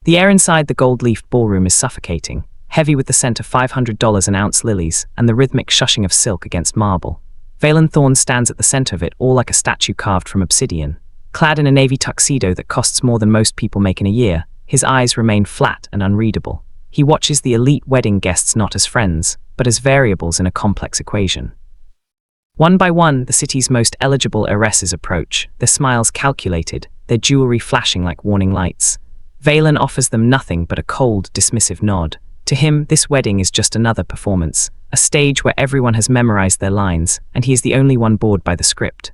The air inside the gold-leafed ballroom is suffocating, heavy with the scent of $500 an ounce lilies and the rhythmic shushing of silk against marble. Vaelen Thorne stands at the center of it, all like a statue carved from obsidian. Clad in a navy tuxedo that costs more than most people make in a year, his eyes remain flat and unreadable. He watches the elite wedding guests not as friends, but as variables in a complex equation. One by one, the city's most eligible heiresses approach, their smiles calculated, their jewelry flashing like warning lights. Vaelen offers them nothing but a cold, dismissive nod. To him, this wedding is just another performance, a stage where everyone has memorized their lines, and he is the only one bored by the script.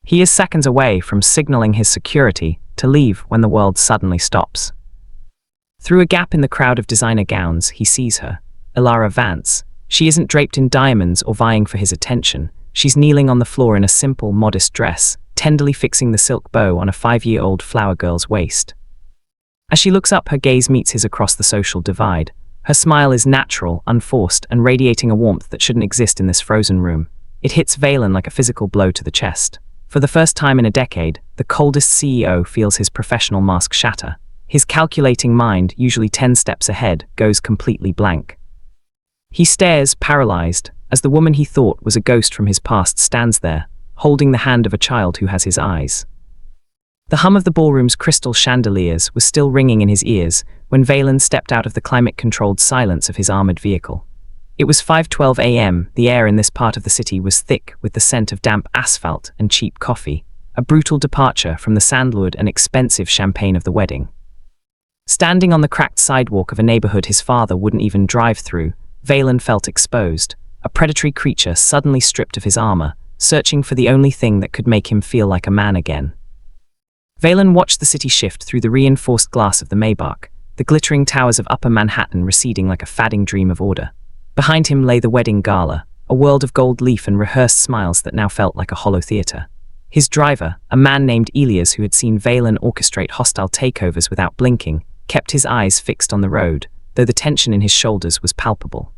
He is seconds away from signaling his security to leave when the world suddenly stops. Through a gap in the crowd of designer gowns, he sees her, Elara Vance. She isn't draped in diamonds or vying for his attention. She's kneeling on the floor in a simple, modest dress, tenderly fixing the silk bow on a 5-year-old flower girl's waist. As she looks up, her gaze meets his across the social divide. Her smile is natural, unforced, and radiating a warmth that shouldn't exist in this frozen room. It hits Vaelen like a physical blow to the chest. For the first time in a decade, the coldest CEO feels his professional mask shatter. His calculating mind, usually 10 steps ahead, goes completely blank. He stares, paralyzed, as the woman he thought was a ghost from his past stands there, holding the hand of a child who has his eyes. The hum of the ballroom's crystal chandeliers was still ringing in his ears when Vaelen stepped out of the climate-controlled silence of his armored vehicle. It was 5:12 a.m. The air in this part of the city was thick with the scent of damp asphalt and cheap coffee, a brutal departure from the sandalwood and expensive champagne of the wedding. Standing on the cracked sidewalk of a neighborhood his father wouldn't even drive through, Vaelen felt exposed, a predatory creature suddenly stripped of his armor, searching for the only thing that could make him feel like a man again. Vaelen watched the city shift through the reinforced glass of the Maybach, the glittering towers of Upper Manhattan receding like a fading dream of order. Behind him lay the wedding gala, a world of gold leaf and rehearsed smiles that now felt like a hollow theater. His driver, a man named Elias who had seen Vaelen orchestrate hostile takeovers without blinking, kept his eyes fixed on the road, though the tension in his shoulders was palpable.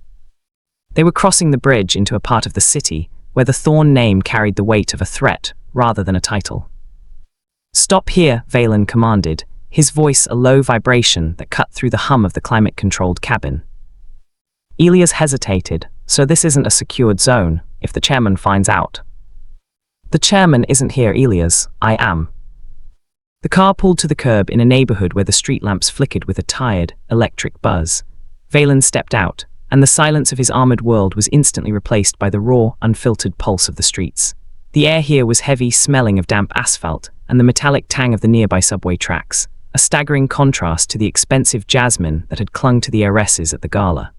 They were crossing the bridge into a part of the city where the Thorne name carried the weight of a threat rather than a title. "Stop here," Vaelen commanded, his voice a low vibration that cut through the hum of the climate-controlled cabin. Elias hesitated. "So this isn't a secured zone, if the chairman finds out." "The chairman isn't here, Elias. I am." The car pulled to the curb in a neighborhood where the street lamps flickered with a tired, electric buzz. Vaelen stepped out, and the silence of his armored world was instantly replaced by the raw, unfiltered pulse of the streets. The air here was heavy, smelling of damp asphalt, and the metallic tang of the nearby subway tracks, a staggering contrast to the expensive jasmine that had clung to the heiresses at the gala.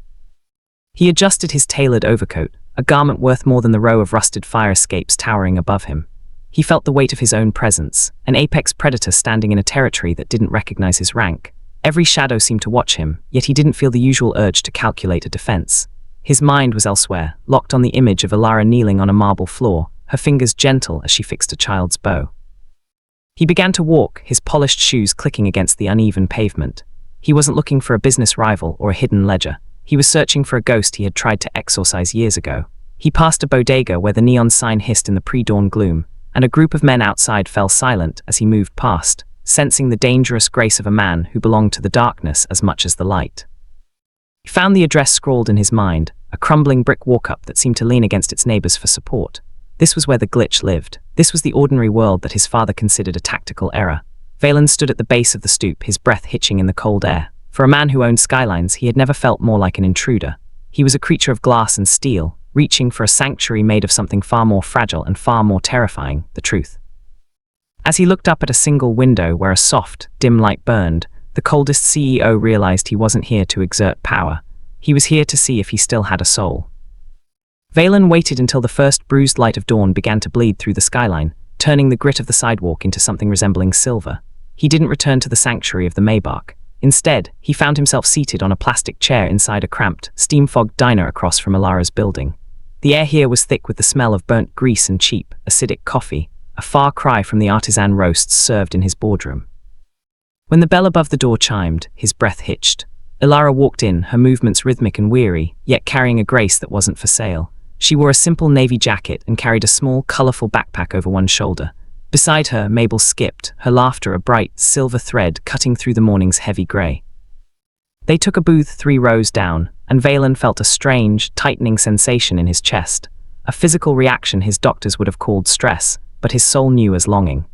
He adjusted his tailored overcoat, a garment worth more than the row of rusted fire escapes towering above him. He felt the weight of his own presence, an apex predator standing in a territory that didn't recognize his rank. Every shadow seemed to watch him, yet he didn't feel the usual urge to calculate a defense. His mind was elsewhere, locked on the image of Elara kneeling on a marble floor, her fingers gentle as she fixed a child's bow. He began to walk, his polished shoes clicking against the uneven pavement. He wasn't looking for a business rival or a hidden ledger. He was searching for a ghost he had tried to exorcise years ago. He passed a bodega where the neon sign hissed in the pre-dawn gloom, and a group of men outside fell silent as he moved past, sensing the dangerous grace of a man who belonged to the darkness as much as the light. He found the address scrawled in his mind, a crumbling brick walk-up that seemed to lean against its neighbors for support. This was where the glitch lived. This was the ordinary world that his father considered a tactical error. Vaelen stood at the base of the stoop, his breath hitching in the cold air. For a man who owned skylines, he had never felt more like an intruder. He was a creature of glass and steel, reaching for a sanctuary made of something far more fragile and far more terrifying, the truth. As he looked up at a single window where a soft, dim light burned, the coldest CEO realized he wasn't here to exert power. He was here to see if he still had a soul. Vaelen waited until the first bruised light of dawn began to bleed through the skyline, turning the grit of the sidewalk into something resembling silver. He didn't return to the sanctuary of the Maybach. Instead, he found himself seated on a plastic chair inside a cramped, steam-fogged diner across from Elara's building. The air here was thick with the smell of burnt grease and cheap, acidic coffee, a far cry from the artisan roasts served in his boardroom. When the bell above the door chimed, his breath hitched. Elara walked in, her movements rhythmic and weary, yet carrying a grace that wasn't for sale. She wore a simple navy jacket and carried a small, colorful backpack over one shoulder. Beside her, Mabel skipped, her laughter a bright, silver thread cutting through the morning's heavy grey. They took a booth 3 rows down, and Vaelen felt a strange, tightening sensation in his chest, a physical reaction his doctors would have called stress, but his soul knew as longing.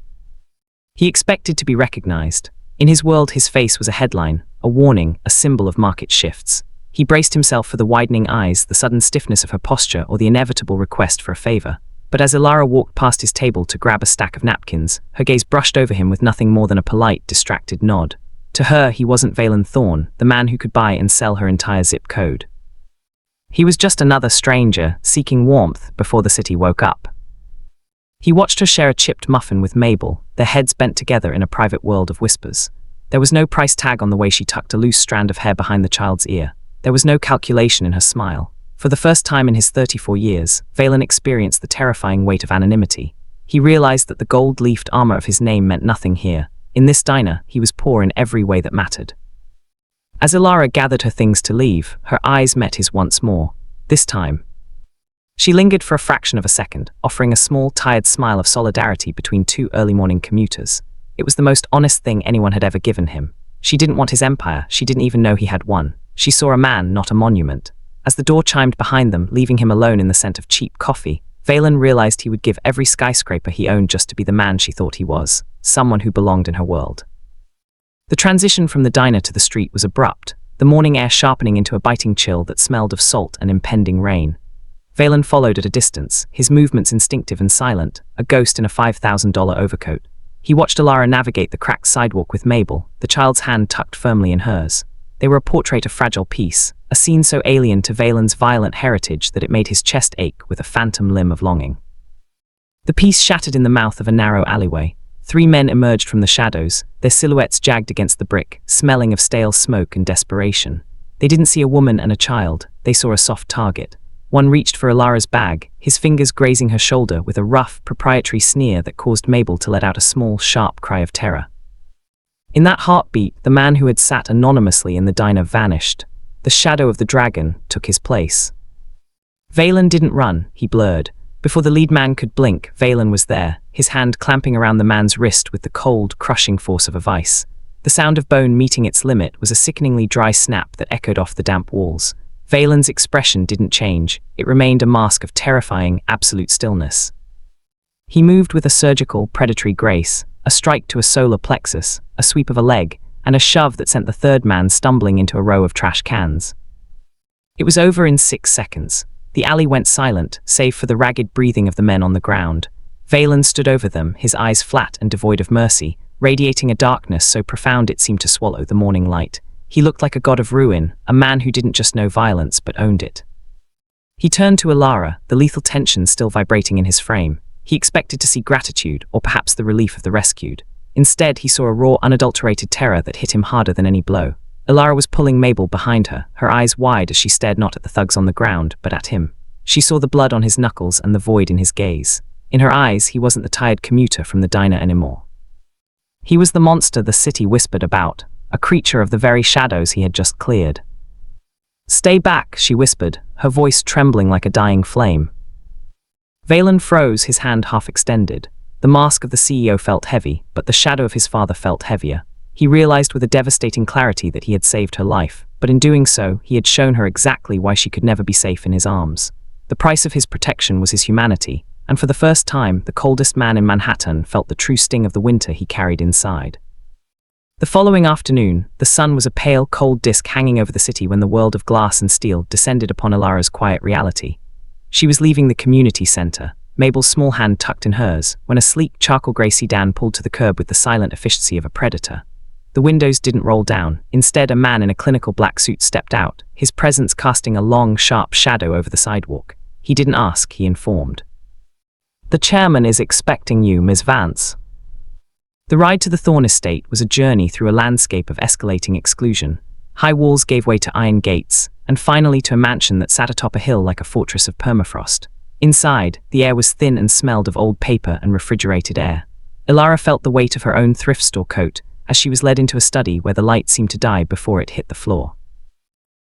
He expected to be recognized. In his world, his face was a headline, a warning, a symbol of market shifts. He braced himself for the widening eyes, the sudden stiffness of her posture, or the inevitable request for a favor. But as Elara walked past his table to grab a stack of napkins, her gaze brushed over him with nothing more than a polite, distracted nod. To her, he wasn't Vaelen Thorne, the man who could buy and sell her entire zip code. He was just another stranger, seeking warmth before the city woke up. He watched her share a chipped muffin with Mabel, their heads bent together in a private world of whispers. There was no price tag on the way she tucked a loose strand of hair behind the child's ear. There was no calculation in her smile. For the first time in his 34 years, Vaelen experienced the terrifying weight of anonymity. He realized that the gold-leafed armor of his name meant nothing here. In this diner, he was poor in every way that mattered. As Elara gathered her things to leave, her eyes met his once more. This time, she lingered for a fraction of a second, offering a small, tired smile of solidarity between 2 early-morning commuters. It was the most honest thing anyone had ever given him. She didn't want his empire, she didn't even know he had one. She saw a man, not a monument. As the door chimed behind them, leaving him alone in the scent of cheap coffee, Vaelen realized he would give every skyscraper he owned just to be the man she thought he was, someone who belonged in her world. The transition from the diner to the street was abrupt, the morning air sharpening into a biting chill that smelled of salt and impending rain. Vaelen followed at a distance, his movements instinctive and silent, a ghost in a $5,000 overcoat. He watched Elara navigate the cracked sidewalk with Mabel, the child's hand tucked firmly in hers. They were a portrait of fragile peace, a scene so alien to Vaelen's violent heritage that it made his chest ache with a phantom limb of longing. The piece shattered in the mouth of a narrow alleyway. 3 men emerged from the shadows, their silhouettes jagged against the brick, smelling of stale smoke and desperation. They didn't see a woman and a child, they saw a soft target. One reached for Elara's bag, his fingers grazing her shoulder with a rough, proprietary sneer that caused Mabel to let out a small, sharp cry of terror. In that heartbeat, the man who had sat anonymously in the diner vanished. The shadow of the dragon took his place. Vaelen didn't run, he blurred. Before the lead man could blink, Vaelen was there, his hand clamping around the man's wrist with the cold, crushing force of a vice. The sound of bone meeting its limit was a sickeningly dry snap that echoed off the damp walls. Vaelen's expression didn't change, it remained a mask of terrifying, absolute stillness. He moved with a surgical, predatory grace, a strike to a solar plexus, a sweep of a leg, and a shove that sent the third man stumbling into a row of trash cans. It was over in 6 seconds. The alley went silent, save for the ragged breathing of the men on the ground. Vaelen stood over them, his eyes flat and devoid of mercy, radiating a darkness so profound it seemed to swallow the morning light. He looked like a god of ruin, a man who didn't just know violence but owned it. He turned to Elara, the lethal tension still vibrating in his frame. He expected to see gratitude, or perhaps the relief of the rescued. Instead, he saw a raw, unadulterated terror that hit him harder than any blow. Elara was pulling Mabel behind her, her eyes wide as she stared not at the thugs on the ground, but at him. She saw the blood on his knuckles and the void in his gaze. In her eyes, he wasn't the tired commuter from the diner anymore. He was the monster the city whispered about, a creature of the very shadows he had just cleared. "Stay back," she whispered, her voice trembling like a dying flame. Vaelen froze, his hand half extended. The mask of the CEO felt heavy, but the shadow of his father felt heavier. He realized with a devastating clarity that he had saved her life, but in doing so, he had shown her exactly why she could never be safe in his arms. The price of his protection was his humanity, and for the first time, the coldest man in Manhattan felt the true sting of the winter he carried inside. The following afternoon, the sun was a pale, cold disk hanging over the city when the world of glass and steel descended upon Elara's quiet reality. She was leaving the community center, Mabel's small hand tucked in hers, when a sleek, charcoal-grey sedan pulled to the curb with the silent efficiency of a predator. The windows didn't roll down. Instead, a man in a clinical black suit stepped out, his presence casting a long, sharp shadow over the sidewalk. He didn't ask, he informed. "The chairman is expecting you, Ms. Vance." The ride to the Thorne estate was a journey through a landscape of escalating exclusion. High walls gave way to iron gates, and finally to a mansion that sat atop a hill like a fortress of permafrost. Inside, the air was thin and smelled of old paper and refrigerated air. Elara felt the weight of her own thrift store coat as she was led into a study where the light seemed to die before it hit the floor.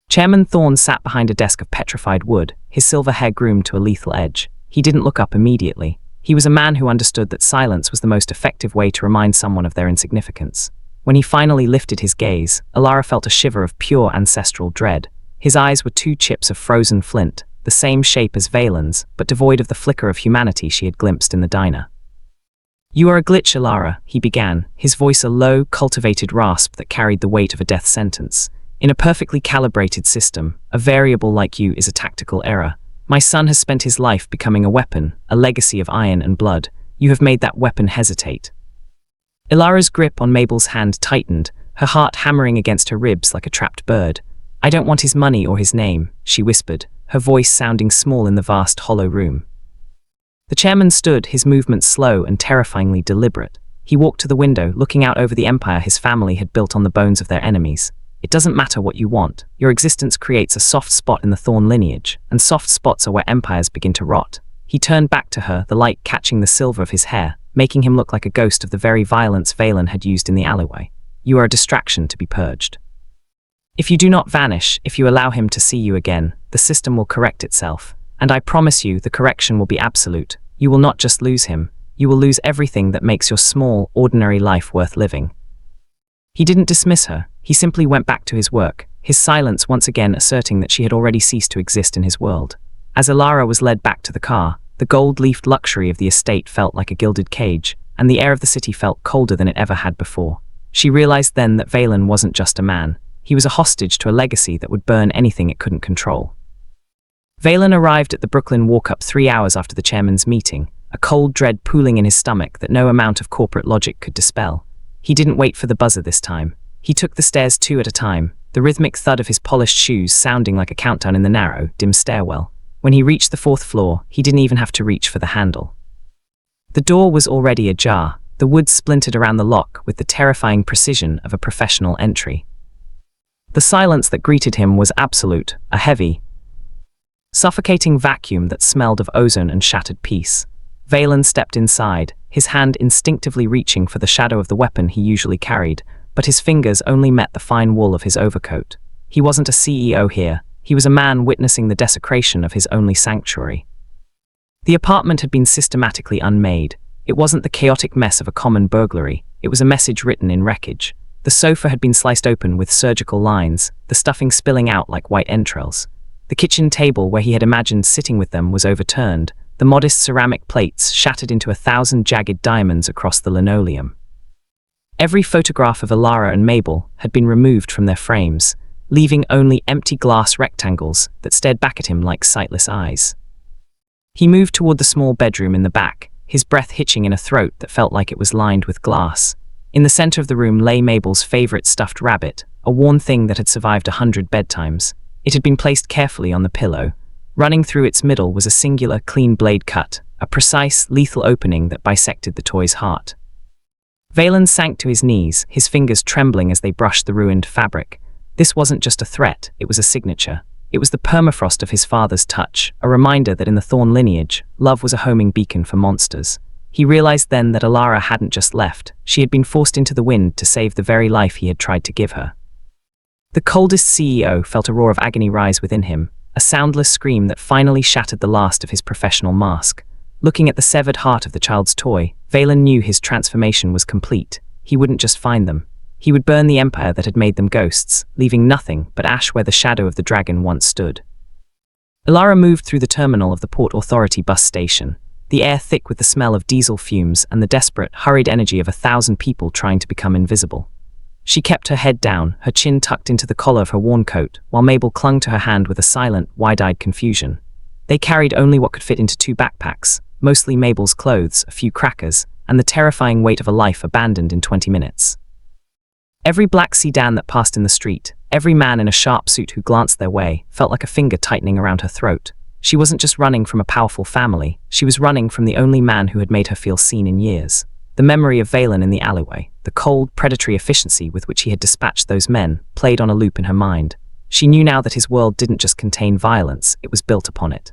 Chairman Thorne sat behind a desk of petrified wood, his silver hair groomed to a lethal edge. He didn't look up immediately. He was a man who understood that silence was the most effective way to remind someone of their insignificance. When he finally lifted his gaze, Elara felt a shiver of pure ancestral dread. His eyes were two chips of frozen flint, the same shape as Vaelen's, but devoid of the flicker of humanity she had glimpsed in the diner. "You are a glitch, Elara," he began, his voice a low, cultivated rasp that carried the weight of a death sentence. "In a perfectly calibrated system, a variable like you is a tactical error. My son has spent his life becoming a weapon, a legacy of iron and blood. You have made that weapon hesitate." Elara's grip on Mabel's hand tightened, her heart hammering against her ribs like a trapped bird. "I don't want his money or his name," she whispered, her voice sounding small in the vast hollow room. The chairman stood, his movements slow and terrifyingly deliberate. He walked to the window, looking out over the empire his family had built on the bones of their enemies. "It doesn't matter what you want. Your existence creates a soft spot in the Thorne lineage, and soft spots are where empires begin to rot." He turned back to her, the light catching the silver of his hair, making him look like a ghost of the very violence Vaelen had used in the alleyway. "You are a distraction to be purged. If you do not vanish, if you allow him to see you again, the system will correct itself. And I promise you, the correction will be absolute. You will not just lose him, you will lose everything that makes your small, ordinary life worth living." He didn't dismiss her, he simply went back to his work, his silence once again asserting that she had already ceased to exist in his world. As Elara was led back to the car, the gold-leafed luxury of the estate felt like a gilded cage, and the air of the city felt colder than it ever had before. She realized then that Vaelen wasn't just a man, he was a hostage to a legacy that would burn anything it couldn't control. Vaelen arrived at the Brooklyn walk-up 3 hours after the chairman's meeting, a cold dread pooling in his stomach that no amount of corporate logic could dispel. He didn't wait for the buzzer this time. He took the stairs 2 at a time, the rhythmic thud of his polished shoes sounding like a countdown in the narrow, dim stairwell. When he reached the 4th floor, he didn't even have to reach for the handle. The door was already ajar, the wood splintered around the lock with the terrifying precision of a professional entry. The silence that greeted him was absolute, a heavy, suffocating vacuum that smelled of ozone and shattered peace. Vaelen stepped inside, his hand instinctively reaching for the shadow of the weapon he usually carried, but his fingers only met the fine wool of his overcoat. He wasn't a CEO here, he was a man witnessing the desecration of his only sanctuary. The apartment had been systematically unmade. It wasn't the chaotic mess of a common burglary, it was a message written in wreckage. The sofa had been sliced open with surgical lines, the stuffing spilling out like white entrails. The kitchen table where he had imagined sitting with them was overturned, the modest ceramic plates shattered into 1,000 jagged diamonds across the linoleum. Every photograph of Elara and Mabel had been removed from their frames, leaving only empty glass rectangles that stared back at him like sightless eyes. He moved toward the small bedroom in the back, his breath hitching in a throat that felt like it was lined with glass. In the center of the room lay Mabel's favorite stuffed rabbit, a worn thing that had survived 100 bedtimes. It had been placed carefully on the pillow. Running through its middle was a singular, clean blade cut, a precise, lethal opening that bisected the toy's heart. Vaelen sank to his knees, his fingers trembling as they brushed the ruined fabric. This wasn't just a threat, it was a signature. It was the permafrost of his father's touch, a reminder that in the Thorne lineage, love was a homing beacon for monsters. He realized then that Elara hadn't just left, she had been forced into the wind to save the very life he had tried to give her. The coldest CEO felt a roar of agony rise within him, a soundless scream that finally shattered the last of his professional mask. Looking at the severed heart of the child's toy, Vaelen knew his transformation was complete. He wouldn't just find them. He would burn the empire that had made them ghosts, leaving nothing but ash where the shadow of the dragon once stood. Elara moved through the terminal of the Port Authority bus station, the air thick with the smell of diesel fumes and the desperate, hurried energy of 1,000 people trying to become invisible. She kept her head down, her chin tucked into the collar of her worn coat, while Mabel clung to her hand with a silent, wide-eyed confusion. They carried only what could fit into 2 backpacks, mostly Mabel's clothes, a few crackers, and the terrifying weight of a life abandoned in 20 minutes. Every black sedan that passed in the street, every man in a sharp suit who glanced their way, felt like a finger tightening around her throat. She wasn't just running from a powerful family, she was running from the only man who had made her feel seen in years. The memory of Vaelen in the alleyway, the cold, predatory efficiency with which he had dispatched those men, played on a loop in her mind. She knew now that his world didn't just contain violence, it was built upon it.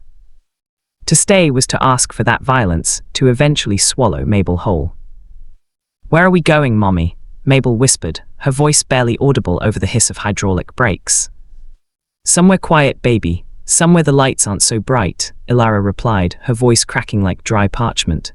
To stay was to ask for that violence, to eventually swallow Mabel whole. "Where are we going, Mommy?" Mabel whispered, her voice barely audible over the hiss of hydraulic brakes. "Somewhere quiet, baby. Somewhere the lights aren't so bright," Elara replied, her voice cracking like dry parchment.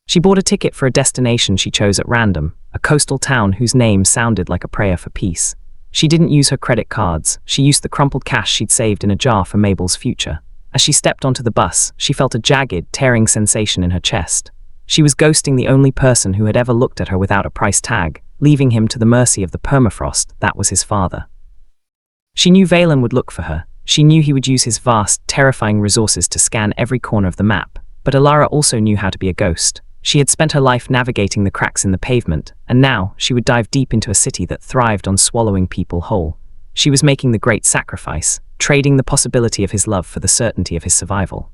She bought a ticket for a destination she chose at random, a coastal town whose name sounded like a prayer for peace. She didn't use her credit cards, she used the crumpled cash she'd saved in a jar for Mabel's future. As she stepped onto the bus, she felt a jagged, tearing sensation in her chest. She was ghosting the only person who had ever looked at her without a price tag, leaving him to the mercy of the permafrost that was his father. She knew Vaelen would look for her. She knew he would use his vast, terrifying resources to scan every corner of the map. But Elara also knew how to be a ghost. She had spent her life navigating the cracks in the pavement, and now she would dive deep into a city that thrived on swallowing people whole. She was making the great sacrifice, trading the possibility of his love for the certainty of his survival.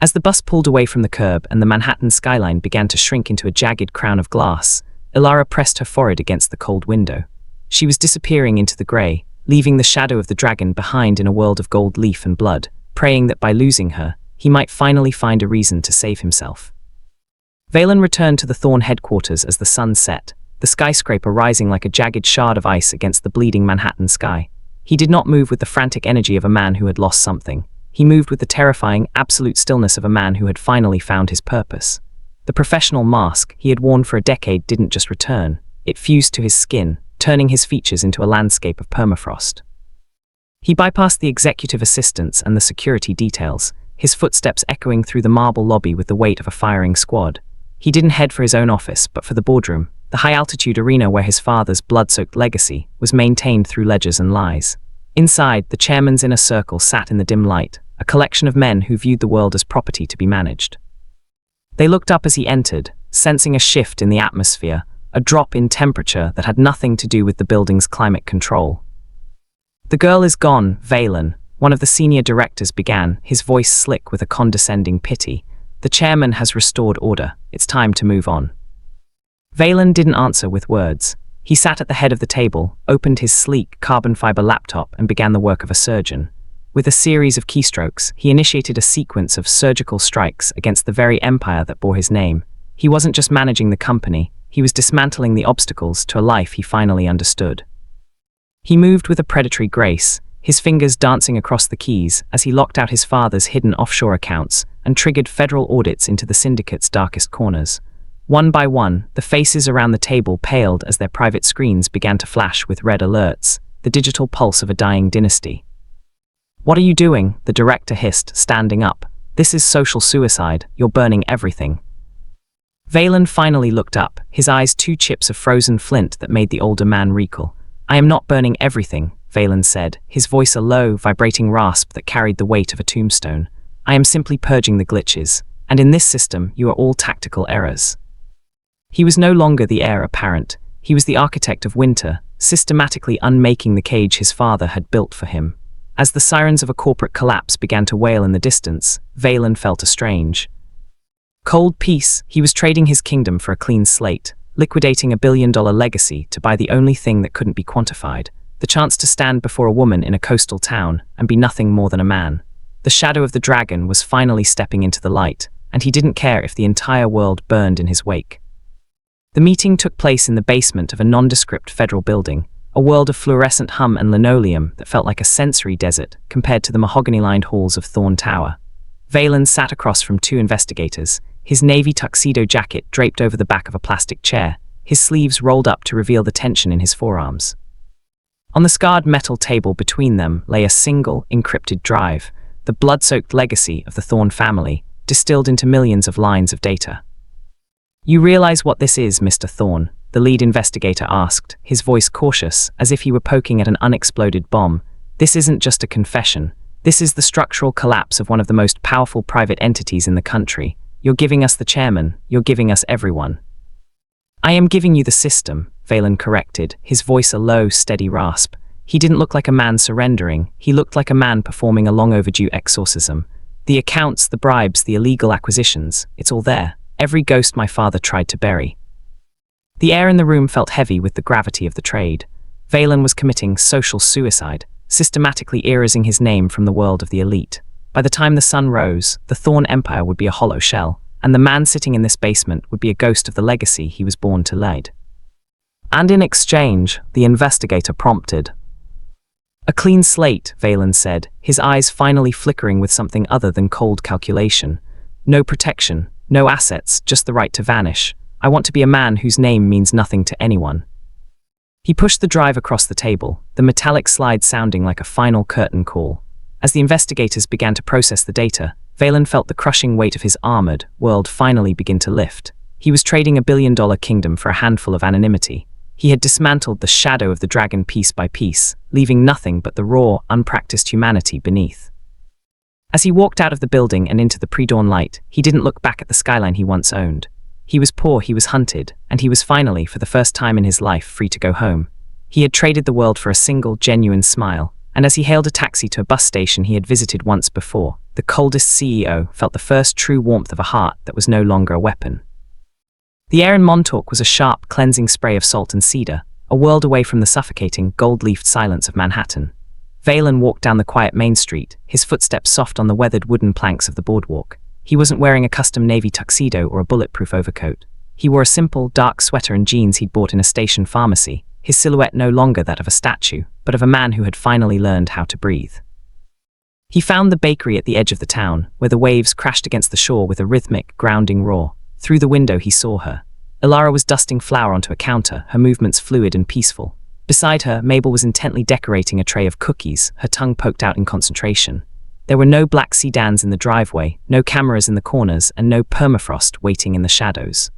As the bus pulled away from the curb and the Manhattan skyline began to shrink into a jagged crown of glass, Elara pressed her forehead against the cold window. She was disappearing into the grey, leaving the shadow of the dragon behind in a world of gold leaf and blood, praying that by losing her, he might finally find a reason to save himself. Vaelen returned to the Thorne headquarters as the sun set, the skyscraper rising like a jagged shard of ice against the bleeding Manhattan sky. He did not move with the frantic energy of a man who had lost something. He moved with the terrifying, absolute stillness of a man who had finally found his purpose. The professional mask he had worn for a decade didn't just return, it fused to his skin, turning his features into a landscape of permafrost. He bypassed the executive assistants and the security details, his footsteps echoing through the marble lobby with the weight of a firing squad. He didn't head for his own office, but for the boardroom, the high-altitude arena where his father's blood-soaked legacy was maintained through ledgers and lies. Inside, the chairman's inner circle sat in the dim light, a collection of men who viewed the world as property to be managed. They looked up as he entered, sensing a shift in the atmosphere, a drop in temperature that had nothing to do with the building's climate control. "The girl is gone, Vaelen," one of the senior directors began, his voice slick with a condescending pity. "The chairman has restored order. It's time to move on." Vaelen didn't answer with words. He sat at the head of the table, opened his sleek carbon fiber laptop and began the work of a surgeon. With a series of keystrokes, he initiated a sequence of surgical strikes against the very empire that bore his name. He wasn't just managing the company, he was dismantling the obstacles to a life he finally understood. He moved with a predatory grace, his fingers dancing across the keys as he locked out his father's hidden offshore accounts and triggered federal audits into the syndicate's darkest corners. One by one, the faces around the table paled as their private screens began to flash with red alerts, the digital pulse of a dying dynasty. "What are you doing?" the director hissed, standing up. "This is social suicide. You're burning everything." Vaelen finally looked up, his eyes two chips of frozen flint that made the older man recoil. "I am not burning everything," Vaelen said, his voice a low, vibrating rasp that carried the weight of a tombstone. "I am simply purging the glitches, and in this system you are all tactical errors." He was no longer the heir apparent. He was the architect of winter, systematically unmaking the cage his father had built for him. As the sirens of a corporate collapse began to wail in the distance, Vaelen felt a strange, cold peace. He was trading his kingdom for a clean slate, liquidating $1 billion legacy to buy the only thing that couldn't be quantified, the chance to stand before a woman in a coastal town and be nothing more than a man. The shadow of the dragon was finally stepping into the light, and he didn't care if the entire world burned in his wake. The meeting took place in the basement of a nondescript federal building, a world of fluorescent hum and linoleum that felt like a sensory desert compared to the mahogany-lined halls of Thorne Tower. Vaelen sat across from two investigators, his navy tuxedo jacket draped over the back of a plastic chair, his sleeves rolled up to reveal the tension in his forearms. On the scarred metal table between them lay a single, encrypted drive, the blood-soaked legacy of the Thorne family, distilled into millions of lines of data. "You realize what this is, Mr. Thorne?" the lead investigator asked, his voice cautious, as if he were poking at an unexploded bomb. "This isn't just a confession. This is the structural collapse of one of the most powerful private entities in the country. You're giving us the chairman, you're giving us everyone." "I am giving you the system," Vaelen corrected, his voice a low, steady rasp. He didn't look like a man surrendering, he looked like a man performing a long-overdue exorcism. "The accounts, the bribes, the illegal acquisitions, it's all there. Every ghost my father tried to bury." The air in the room felt heavy with the gravity of the trade. Vaelen was committing social suicide, systematically erasing his name from the world of the elite. By the time the sun rose, the Thorne Empire would be a hollow shell, and the man sitting in this basement would be a ghost of the legacy he was born to lead. "And in exchange," the investigator prompted. "A clean slate," Vaelen said, his eyes finally flickering with something other than cold calculation. "No protection, No assets, just the right to vanish. I want to be a man whose name means nothing to anyone. He pushed the drive across the table, the metallic slide sounding like a final curtain call. As the investigators began to process the data, Vaelen felt the crushing weight of his armored world finally begin to lift. He was trading $1 billion kingdom for a handful of anonymity. He had dismantled the shadow of the dragon piece by piece, leaving nothing but the raw, unpracticed humanity beneath. As he walked out of the building and into the pre-dawn light, he didn't look back at the skyline he once owned. He was poor, he was hunted, and he was finally, for the first time in his life, free to go home. He had traded the world for a single, genuine smile, and as he hailed a taxi to a bus station he had visited once before, the Coldest CEO felt the first true warmth of a heart that was no longer a weapon. The air in Montauk was a sharp, cleansing spray of salt and cedar, a world away from the suffocating, gold-leafed silence of Manhattan. Vaelen walked down the quiet main street, his footsteps soft on the weathered wooden planks of the boardwalk. He wasn't wearing a custom navy tuxedo or a bulletproof overcoat. He wore a simple, dark sweater and jeans he'd bought in a station pharmacy, his silhouette no longer that of a statue, but of a man who had finally learned how to breathe. He found the bakery at the edge of the town, where the waves crashed against the shore with a rhythmic, grounding roar. Through the window he saw her. Elara was dusting flour onto a counter, her movements fluid and peaceful. Beside her, Mabel was intently decorating a tray of cookies, her tongue poked out in concentration. There were no black sedans in the driveway, no cameras in the corners, and no permafrost waiting in the shadows.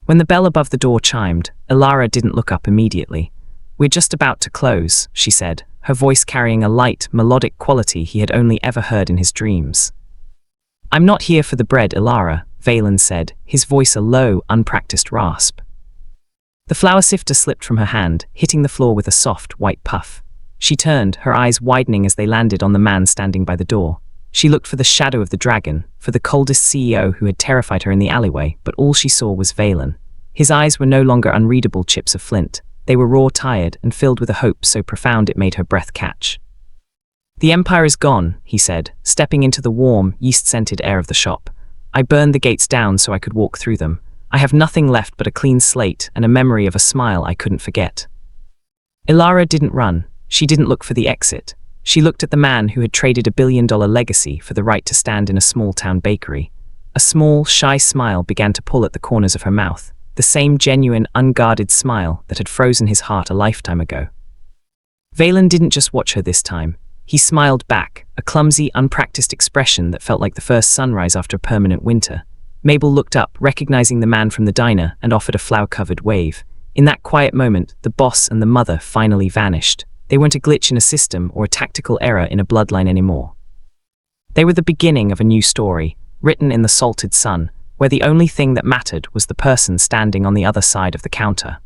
When the bell above the door chimed, Elara didn't look up immediately. "We're just about to close," she said, her voice carrying a light, melodic quality he had only ever heard in his dreams. "I'm not here for the bread, Elara," Vaelen said, his voice a low, unpracticed rasp. The flour sifter slipped from her hand, hitting the floor with a soft, white puff. She turned, her eyes widening as they landed on the man standing by the door. She looked for the shadow of the dragon, for the Coldest CEO who had terrified her in the alleyway, but all she saw was Vaelen. His eyes were no longer unreadable chips of flint. They were raw, tired, and filled with a hope so profound it made her breath catch. "The Empire is gone," he said, stepping into the warm, yeast-scented air of the shop. "I burned the gates down so I could walk through them. I have nothing left but a clean slate and a memory of a smile I couldn't forget." Elara didn't run. She didn't look for the exit. She looked at the man who had traded $1 billion legacy for the right to stand in a small-town bakery. A small, shy smile began to pull at the corners of her mouth, the same genuine, unguarded smile that had frozen his heart a lifetime ago. Vaelen didn't just watch her this time. He smiled back, a clumsy, unpracticed expression that felt like the first sunrise after a permanent winter. Mabel looked up, recognizing the man from the diner, and offered a flour-covered wave. In that quiet moment, the boss and the mother finally vanished. They weren't a glitch in a system or a tactical error in a bloodline anymore. They were the beginning of a new story, written in the salted sun, where the only thing that mattered was the person standing on the other side of the counter.